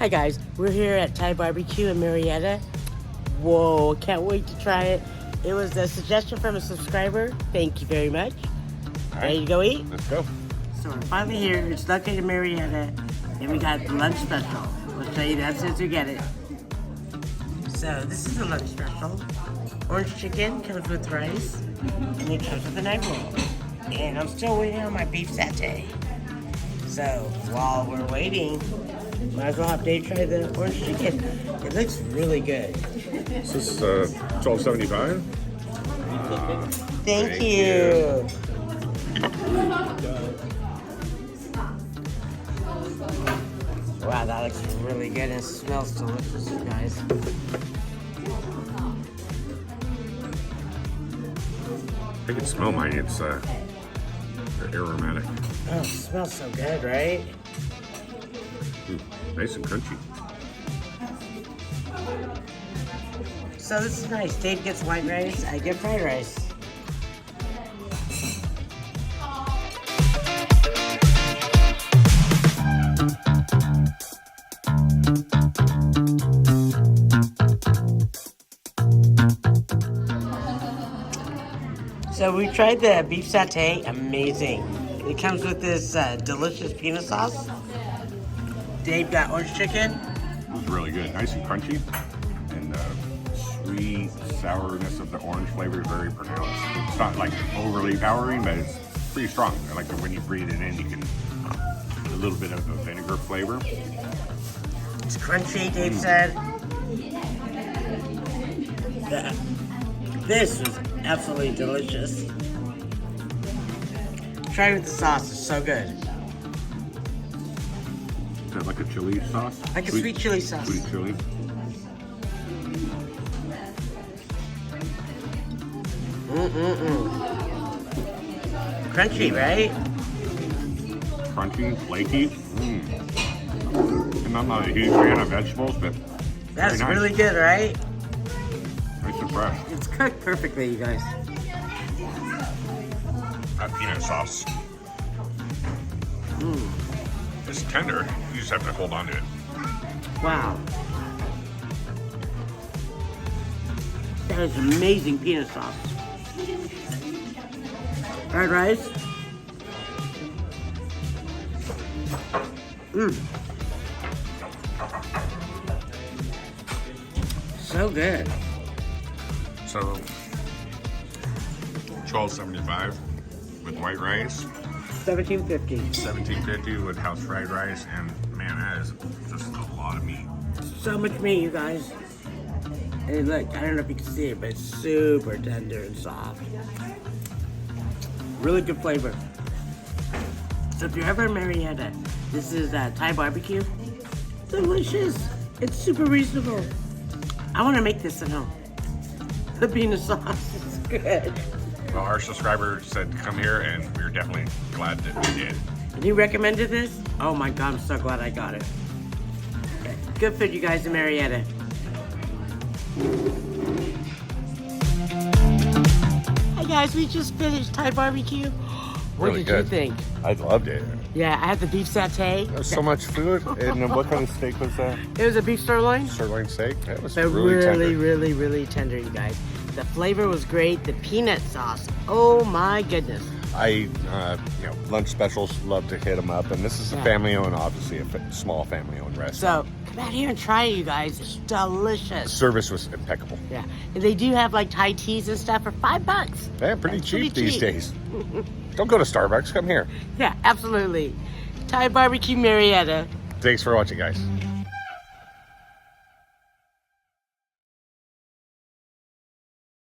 Hi guys, we're here at Thai BBQ in Murrieta. Whoa, can't wait to try it. It was a suggestion from a subscriber. Thank you very much. All Ready right, to go eat? let's go. So we're finally here. It's located in Murrieta, and we got the lunch special. We'll show you that as soon as we get it. So this is the lunch special. Orange chicken comes with rice, and it comes with an egg roll. And I'm still waiting on my beef satay. So while we're waiting, might as well have Dave try the orange chicken. It looks really good. This is $12.75. Thank you. Wow, that looks really good and smells delicious, you guys. I can smell mine. It's very aromatic. Oh, it smells so good, right? Nice and crunchy. So this is nice. Dave gets white rice, I get fried rice. So we tried the beef satay, amazing. It comes with this delicious peanut sauce. Dave got orange chicken. It was really good. Nice and crunchy. And sweet sourness of the orange flavor is very pronounced. It's not like overly powering, but it's pretty strong. I like that when you breathe it in, you can a little bit of the vinegar flavor. It's crunchy, Dave said. This was absolutely delicious. Try it with the sauce, it's so good. Is that like a chili sauce? Like a sweet chili sauce. Sweet chili. Crunchy, right? Crunchy, flaky. And I'm not a huge fan of vegetables, but That's very nice. really good, right? Nice and fresh. It's cooked perfectly, you guys. That peanut sauce. It's tender. You just have to hold on to it. Wow. That is amazing peanut sauce. Fried rice. So good. So, $12.75 with white rice, $17.50. $17.50 with house fried rice, and man, that is just a lot of meat. So much meat, you guys. And look, I don't know if you can see it, but it's super tender and soft. Really good flavor. So if you're ever in Murrieta, this is Thai BBQ. Delicious. It's super reasonable. I want to make this at home. The peanut sauce is good. Well, our subscriber said to come here, and we were definitely glad that we did. And you recommended this? Oh my God, I'm so glad I got it. Okay. Good food, you guys in Murrieta. Hi guys, we just finished Thai BBQ. What Really did good. you think? I loved it. Yeah, I had the beef satay. There's so much food. And what kind of steak was that? It was a beef sirloin. Sirloin steak? That was But really tender. really tender, you guys. The flavor was great. The peanut sauce, oh my goodness. Lunch specials, love to hit them up. And this is a Yeah. family-owned, obviously, a small family-owned restaurant. So come out here and try it, you guys. It's delicious. Service was impeccable. Yeah, and they do have like Thai teas and stuff for $5. Yeah, pretty That's cheap pretty these cheap. days. Don't go to Starbucks, come here. Yeah, absolutely. Thai BBQ Murrieta. Thanks for watching, guys.